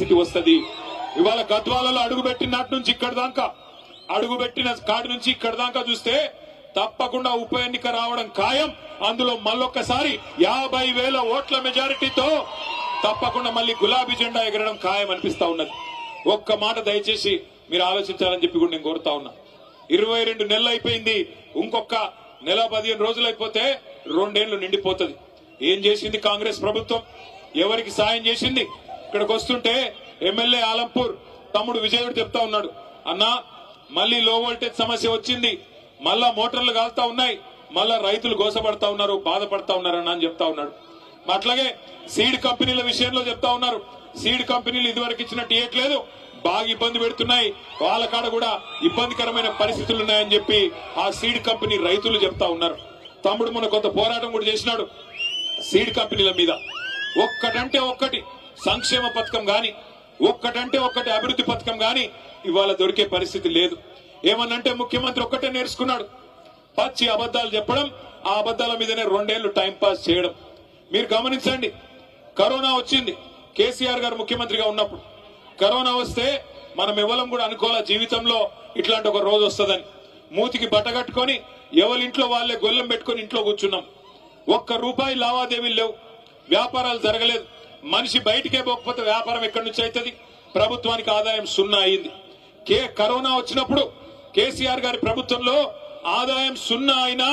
పరిస్థితి వస్తుంది. ఇవాళ గద్వాలలో అడుగుపెట్టిన నాటి నుంచి ఇక్కడ దాకా, అడుగుపెట్టిన కాడి నుంచి ఇక్కడ దాకా చూస్తే తప్పకుండా ఉప ఎన్నిక రావడం ఖాయం. అందులో మళ్ళొక్కసారి 50,000 ఓట్ల మెజారిటీతో తప్పకుండా మళ్ళీ గులాబీ జెండా ఎగరడం ఖాయం అనిపిస్తా ఉన్నది. ఒక్క మాట దయచేసి మీరు ఆలోచించాలని చెప్పి కూడా నేను కోరుతా ఉన్నా. 22 నెలలు అయిపోయింది, ఇంకొక నెల 15 రోజులు అయిపోతే 2 ఏళ్లు నిండిపోతుంది. ఏం చేసింది కాంగ్రెస్ ప్రభుత్వం? ఎవరికి సాయం చేసింది? ఇక్కడికి వస్తుంటే ఎమ్మెల్యే ఆలంపూర్ తమ్ముడు విజయుడు చెప్తా ఉన్నాడు, అన్నా మళ్ళీ లో వోల్టేజ్ సమస్య వచ్చింది, మళ్ళా మోటార్లు కాలుతా ఉన్నాయి, మళ్ళా రైతులు గోసపడతా ఉన్నారు, బాధపడతా ఉన్నారన్నా అని చెప్తా ఉన్నాడు. అట్లాగే సీడ్ కంపెనీల విషయంలో చెప్తా ఉన్నారు, సీడ్ కంపెనీలు ఇదివరకు ఇచ్చినట్టు ఇవ్వట్లేదు, బాగా ఇబ్బంది పెడుతున్నాయి, వాళ్ళ కాడ కూడా ఇబ్బందికరమైన పరిస్థితులు ఉన్నాయని చెప్పి ఆ సీడ్ కంపెనీ రైతులు చెప్తా ఉన్నారు. తమ్ముడు మన కొంత పోరాటం కూడా చేసినాడు సీడ్ కంపెనీల మీద. ఒక్కటంటే ఒక్కటి సంక్షేమ పథకం గాని, ఒక్కటంటే ఒక్కటి అభివృద్ధి పథకం గాని ఇవాళ దొరికే పరిస్థితి లేదు. ఏమన్నంటే ముఖ్యమంత్రి ఒక్కటే నేర్చుకున్నాడు, పచ్చి అబద్దాలు చెప్పడం, ఆ అబద్దాల మీదనే 2 ఏళ్లు టైం పాస్ చేయడం. మీరు గమనించండి, కరోనా వచ్చింది కేసీఆర్ గారు ముఖ్యమంత్రిగా ఉన్నప్పుడు. కరోనా వస్తే మనం ఎవరం కూడా అనుకోవాల జీవితంలో ఇట్లాంటి ఒక రోజు వస్తుందని. మూతికి బట్టగట్టుకొని ఎవరింట్లో వాళ్ళే గొల్లెం పెట్టుకుని ఇంట్లో కూర్చున్నాం. ₹1 లావాదేవీలు లేవు, వ్యాపారాలు జరగలేదు. మనిషి బయటికే పోకపోతే వ్యాపారం ఎక్కడి నుంచి అవుతుంది? ప్రభుత్వానికి ఆదాయం 0 అయింది. కరోనా వచ్చినప్పుడు కేసీఆర్ గారి ప్రభుత్వంలో ఆదాయం 0 అయినా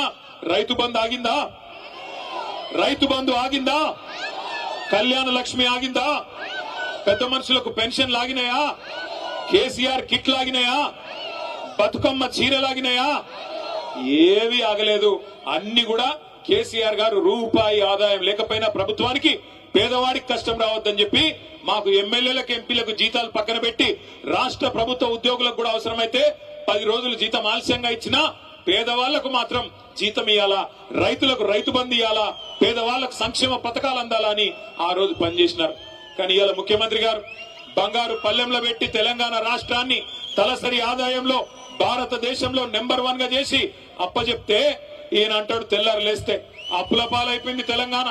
రైతు బంధు ఆగిందా? రైతు బంధు ఆగిందా? కళ్యాణ లక్ష్మి ఆగిందా? పెద్ద మనుషులకు పెన్షన్ లాగినాయా? కేసీఆర్ కిట్ లాగినాయా? బతుకమ్మ చీరలాగినాయా? ఏవి ఆగలేదు. అన్ని కూడా కేసీఆర్ గారు రూపాయి ఆదాయం లేకపోయినా ప్రభుత్వానికి పేదవాడికి కష్టం రావద్దని చెప్పి మాకు ఎమ్మెల్యేలకు ఎంపీలకు జీతాలు పక్కన పెట్టి రాష్ట్ర ప్రభుత్వ ఉద్యోగులకు కూడా అవసరమైతే 10 రోజులు జీతం ఆలస్యంగా ఇచ్చినా పేదవాళ్లకు మాత్రం జీతం ఇవ్వాలా, రైతులకు రైతు బంధు ఇవ్వాలా, పేదవాళ్లకు సంక్షేమ పథకాలు అందాలా అని ఆ రోజు పనిచేసినారు. కానీ ఇవాళ ముఖ్యమంత్రి గారు బంగారు పల్లెంలో పెట్టి తెలంగాణ రాష్ట్రాన్ని తలసరి ఆదాయంలో భారతదేశంలో నెంబర్ 1 గా చేసి అప్పచెప్తే ఈయన అంటాడు తెల్లారు లేస్తే అప్పుల పాలైపోయింది తెలంగాణ,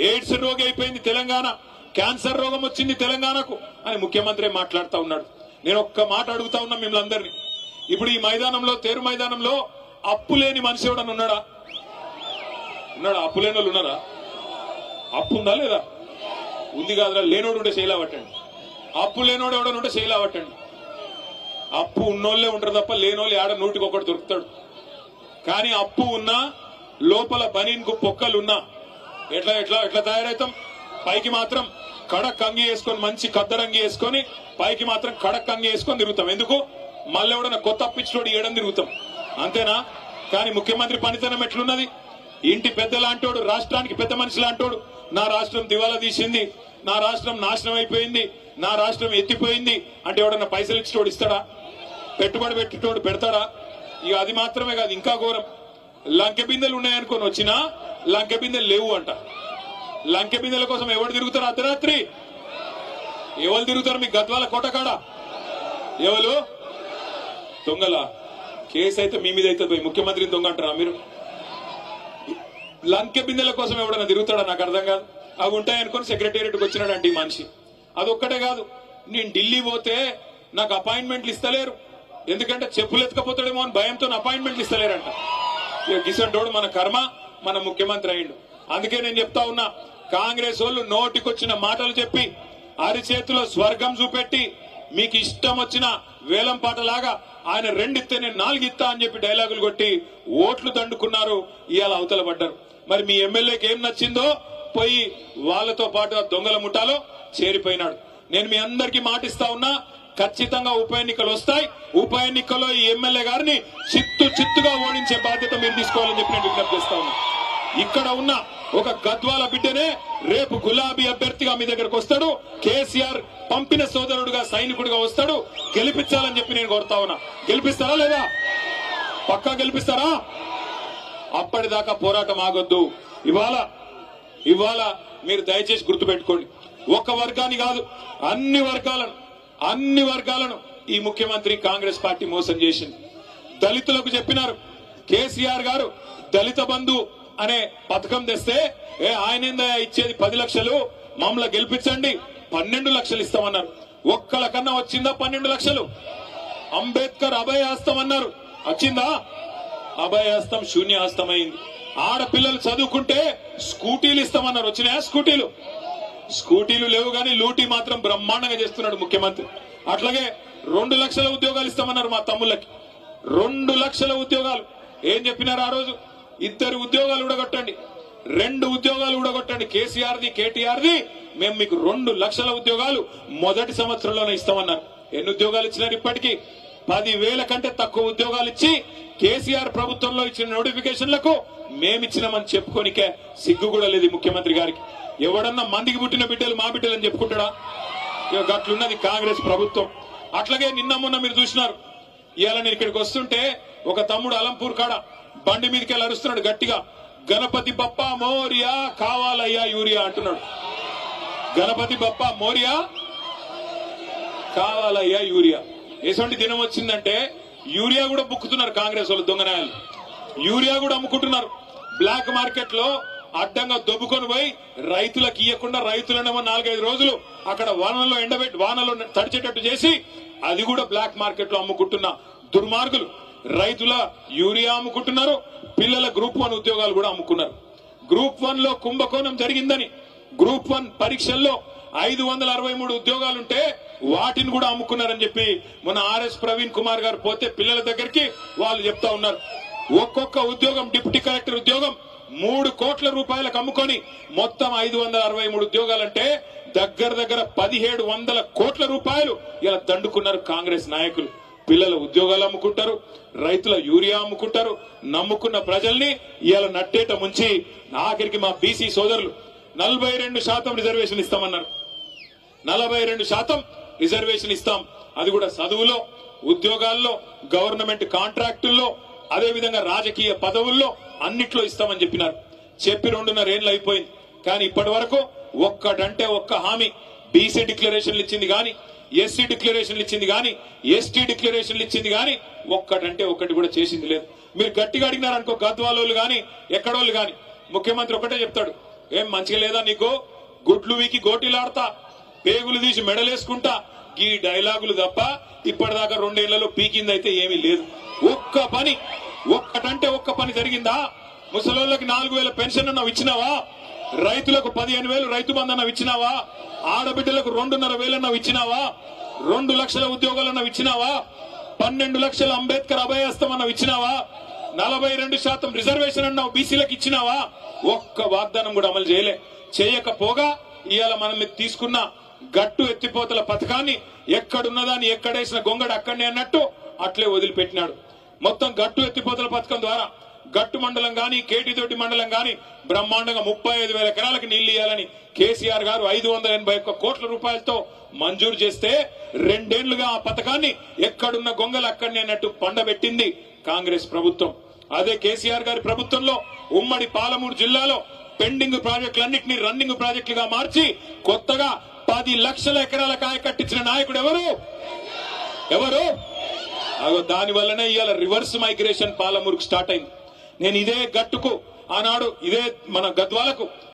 ఎయిడ్స్ రోగి అయిపోయింది తెలంగాణ, క్యాన్సర్ రోగం వచ్చింది తెలంగాణకు అని ముఖ్యమంత్రి మాట్లాడుతూ ఉన్నాడు. నేను ఒక్క మాట అడుగుతా ఉన్నా మిమ్మల్ని అందరినీ, ఇప్పుడు ఈ మైదానంలో తేరు మైదానంలో అప్పు లేని మనిషి ఎవడన్నా ఉన్నాడా? అప్పు లేని వాళ్ళు ఉన్నారా? అప్పు ఉందా లేదా? ఉంది కాదురా. లేనోడు ఉంటే శైలా పట్టండి. అప్పు లేనోడు ఎవడనుంటే శైలా పట్టండి. అప్పు ఉన్నోళ్లే ఉంటారు తప్ప లేనోళ్ళు ఆడ 100కి 1 దొరుకుతాడు. కానీ అప్పు ఉన్నా లోపల బనీన్కు పొక్కలున్నా ఎట్లా ఎట్లా ఎట్లా తయారవుతాం? పైకి మాత్రం కడక్ అంగి వేసుకొని మంచి కద్దరంగి వేసుకొని పైకి మాత్రం కడక్ అంగి వేసుకొని తిరుగుతాం. ఎందుకు? మళ్ళీ ఎవడన్నా కొత్త అప్పిచ్చినోడు ఏడం తిరుగుతాం, అంతేనా? కానీ ముఖ్యమంత్రి పనితనం ఎట్లున్నది? ఇంటి పెద్ద లాంటోడు, రాష్ట్రానికి పెద్ద మనిషి లాంటోడు, నా రాష్ట్రం దివాలా తీసింది, నా రాష్ట్రం నాశనం అయిపోయింది, నా రాష్ట్రం ఎత్తిపోయింది అంటే ఎవడన్నా పైసలు ఇచ్చినోడు ఇస్తాడా? పెట్టుబడి పెట్టేటోడు పెడతాడా? ఇక అది మాత్రమే కాదు, ఇంకా ఘోరం, లంకె బిందెలు ఉన్నాయనుకొని వచ్చినా లంకె బిందెలు లేవు అంట. లంకె బిందెల కోసం ఎవరు తిరుగుతారు? అర్ధరాత్రి ఎవరు తిరుగుతారు? మీ గద్వాల కోటకాడ ఎవరు దొంగల? కేసు అయితే మీ మీద అయితే పోయి ముఖ్యమంత్రిని దొంగ అంటారా మీరు? లంకె బిందెల కోసం ఎవడన్నా తిరుగుతాడా? నాకు అర్థం కాదు. అవి ఉంటాయనుకొని సెక్రటేరియట్కి వచ్చినాడంటే ఈ మనిషి. అదొక్కటే కాదు, నేను ఢిల్లీ పోతే నాకు అపాయింట్మెంట్లు ఇస్తలేరు, ఎందుకంటే చెప్పులు ఎత్తుకపోతాడేమో అని భయంతో అపాయింట్మెంట్లు ఇస్తలేరంట. ఇక గిసంటోడు మన కర్మ, మన ముఖ్యమంత్రి అయిండు. అందుకే నేను చెప్తా ఉన్నా, కాంగ్రెస్ వాళ్ళు నోటికొచ్చిన మాటలు చెప్పి అరిచేతిలో స్వర్గం చూపెట్టి మీకు ఇష్టం వచ్చిన వేలం పాటలాగా ఆయన 2 ఇస్తే నేను 4 ఇస్తా అని చెప్పి డైలాగులు కొట్టి ఓట్లు దండుకున్నారు. ఇవాళ అవతల పడ్డారు. మరి మీ ఎమ్మెల్యేకి ఏం నచ్చిందో పోయి వాళ్ళతో పాటు ఆ దొంగల ముఠాలో చేరిపోయినాడు. నేను మీ అందరికీ మాటిస్తా ఉన్నా, ఖచ్చితంగా ఉప ఎన్నికలు వస్తాయి. ఉప ఎన్నికల్లో ఈ ఎమ్మెల్యే గారిని చిత్తుగా ఓడించే బాధ్యత మీరు తీసుకోవాలని చెప్పి నేను విజ్ఞప్తి చేస్తా ఉన్నా. ఇక్కడ ఉన్న ఒక గద్వాల బిడ్డనే రేపు గులాబీ అభ్యర్థిగా మీ దగ్గరకు వస్తాడు, కేసీఆర్ పంపిన సోదరుడుగా సైనికుడిగా వస్తాడు. గెలిపించాలని చెప్పి నేను కోరుతా ఉన్నా. గెలిపిస్తారా లేదా? పక్కా గెలిపిస్తారా? అప్పటిదాకా పోరాటం ఆగొద్దు. ఇవాళ మీరు దయచేసి గుర్తుపెట్టుకోండి, ఒక వర్గాన్ని కాదు అన్ని వర్గాలను ఈ ముఖ్యమంత్రి కాంగ్రెస్ పార్టీ మోసం చేసింది. దళితులకు చెప్పినారు, కేసీఆర్ గారు దళిత బంధు అనే పథకం తెస్తే ఆయనేందా ఇచ్చేది 10 లక్షలు, మమ్మల్ని గెలిపించండి 12 లక్షలు ఇస్తామన్నారు. ఒక్కలకన్నా వచ్చిందా 12 లక్షలు? అంబేద్కర్ అభయహస్తం అన్నారు, వచ్చిందా? అభయహస్తం శూన్యహస్తమైంది. ఆడపిల్లలు చదువుకుంటే స్కూటీలు ఇస్తామన్నారు, వచ్చినాయా స్కూటీలు? స్కూటీలు లేవు గాని లూటీ మాత్రం బ్రహ్మాండంగా చేస్తున్నాడు ముఖ్యమంత్రి. అట్లాగే 2 లక్షల ఉద్యోగాలు ఇస్తామన్నారు మా తమ్ముళ్ళకి. 2 లక్షల ఉద్యోగాలు ఏం చెప్పినారు ఆ రోజు? 2 ఉద్యోగాలు ఊడగొట్టండి, 2 ఉద్యోగాలు ఊడగొట్టండి, కేసీఆర్ది కేటీఆర్ది, మేము మీకు 2 లక్షల ఉద్యోగాలు మొదటి సంవత్సరంలోనే ఇస్తామన్నారు. ఎన్ని ఉద్యోగాలు ఇచ్చినారు? ఇప్పటికీ 10,000 కంటే తక్కువ ఉద్యోగాలు ఇచ్చి కేసీఆర్ ప్రభుత్వంలో ఇచ్చిన నోటిఫికేషన్లకు మేమిచ్చినామని చెప్పుకోనికే సిగ్గు కూడా లేదు ముఖ్యమంత్రి గారికి. ఎవడన్నా మందికి పుట్టిన బిడ్డలు మా బిడ్డలు అని చెప్పుకుంటాడా? గట్లున్నది కాంగ్రెస్ ప్రభుత్వం. అట్లాగే నిన్న మొన్న మీరు చూసినారు, ఇవాళ నేను ఇక్కడికి వస్తుంటే ఒక తమ్ముడు అలంపూర్ కాడ బండి మీదకి వెళ్ళి అరుస్తున్నాడు గట్టిగా, గణపతి బప్ప మోరియా కావాలయ్యా యూరియా అంటున్నాడు. గణపతి బప్ప మోరియా కావాలయ్యా యూరియా. ఎటువంటి దినం వచ్చిందంటే యూరియా కూడా బుక్కుతున్నారు కాంగ్రెస్ వాళ్ళు, దొంగనాయాలు. యూరియా కూడా అమ్ముకుంటున్నారు బ్లాక్ మార్కెట్ లో. అడ్డంగా దొబ్బుకొని పోయి రైతులకు ఇవ్వకుండా రైతులనేమో 4-5 రోజులు అక్కడ వానలో ఎండబెట్టి వానలో తడిచేటట్టు చేసి అది కూడా బ్లాక్ మార్కెట్ లో అమ్ముకుంటున్న దుర్మార్గులు. రైతుల యూరియా అమ్ముకుంటున్నారు, పిల్లల గ్రూప్ 1 ఉద్యోగాలు కూడా అమ్ముకున్నారు. గ్రూప్ 1 లో కుంభకోణం జరిగిందని గ్రూప్ 1 పరీక్షల్లో 563 ఉద్యోగాలుంటే వాటిని కూడా అమ్ముకున్నారని చెప్పి మన ఆర్ఎస్ ప్రవీణ్ కుమార్ గారు పోతే పిల్లల దగ్గరికి వాళ్ళు చెప్తా ఉన్నారు. ఒక్కొక్క ఉద్యోగం డిప్యూటీ కలెక్టర్ ఉద్యోగం 3 కోట్ల రూపాయలకు అమ్ముకొని మొత్తం 563 ఉద్యోగాలంటే దగ్గర 1700 కోట్ల రూపాయలు ఇలా దండుకున్నారు కాంగ్రెస్ నాయకులు. పిల్లల ఉద్యోగాలు అమ్ముకుంటారు, రైతుల యూరియా అమ్ముకుంటారు, నమ్ముకున్న ప్రజల్ని ఇలా నట్టేట ముంచి ఆఖరికి మా బీసీ సోదరులు 42% రిజర్వేషన్ ఇస్తామన్నారు. 42% రిజర్వేషన్ ఇస్తాం, అది కూడా చదువులో, ఉద్యోగాల్లో, గవర్నమెంట్ కాంట్రాక్టుల్లో, అదేవిధంగా రాజకీయ పదవుల్లో అన్నిట్లో ఇస్తామని చెప్పినారు. చెప్పి 2.5 ఏళ్లు అయిపోయింది. కానీ ఇప్పటి వరకు ఒక్కటంటే ఒక్క హామీ, బీసీ డిక్లరేషన్లు ఇచ్చింది గాని, ఎస్సీ డిక్లరేషన్లు ఇచ్చింది గాని, ఎస్టీ డిక్లరేషన్లు ఇచ్చింది గాని ఒక్కటంటే ఒక్కటి కూడా చేసింది లేదు. మీరు గట్టిగా అడిగినారనుకో గద్వాలోళ్ళు గాని ఎక్కడోళ్ళు గాని ముఖ్యమంత్రి ఒకటే చెప్తాడు, ఏం మంచిగా లేదా నీకు, గుడ్లు వీకి గోటీలాడతా, పేగులు తీసి మెడలేసుకుంటా, ఈ డైలాగులు తప్ప ఇప్పటిదాకా 2 ఏళ్లలో పీకింది అయితే ఏమీ లేదు. ఒక్క పని, ఒక్కటంటే ఒక్క పని జరిగిందా? ముసలోళ్ళకి 4,000 పెన్షన్ అన్నావు ఇచ్చినావా? రైతులకు 15,000 రైతు బంధు అన్నావు ఇచ్చినావా? ఆడబిడ్డలకు 2,500 అన్నావు ఇచ్చినావా? 2 లక్షల ఉద్యోగాలు అన్నావు ఇచ్చినావా? 12 లక్షల అంబేద్కర్ అభయహస్తం అన్నావు ఇచ్చినావా? 42% రిజర్వేషన్ అన్నావు బీసీలకు ఇచ్చినావా? ఒక్క వాగ్దానం కూడా అమలు చేయకపోగా ఇవాళ మనం తీసుకున్న గట్టు ఎత్తిపోతల పథకాన్ని ఎక్కడున్నదాన్ని ఎక్కడేసిన గొంగడు అక్కడనే అన్నట్టు అట్లే వదిలిపెట్టినాడు. మొత్తం గట్టు ఎత్తిపోతల పథకం ద్వారా గట్టు మండలం గాని, కేటీతోటి మండలం గాని బ్రహ్మాండంగా 35,000 ఎకరాలకు నీళ్లు ఇవ్వాలని కేసీఆర్ గారు 581 కోట్ల రూపాయలతో మంజూరు చేస్తే 2 ఏళ్లుగా ఆ పథకాన్ని ఎక్కడున్న గొంగలు అక్కడనే అన్నట్టు పండబెట్టింది కాంగ్రెస్ ప్రభుత్వం. అదే కేసీఆర్ గారి ప్రభుత్వంలో ఉమ్మడి పాలమూరు జిల్లాలో పెండింగ్ ప్రాజెక్టులన్నింటినీ రన్నింగ్ ప్రాజెక్టులుగా మార్చి కొత్తగా 10 లక్షల ఎకరాల కాయ కట్టించిన నాయకుడు ఎవరు? దాని వల్లనే ఇవాళ రివర్స్ మైగ్రేషన్ పాలమూరుకు స్టార్ట్ అయింది. నేను ఇదే గట్టుకు ఆనాడు ఇదే మన గద్వాలకు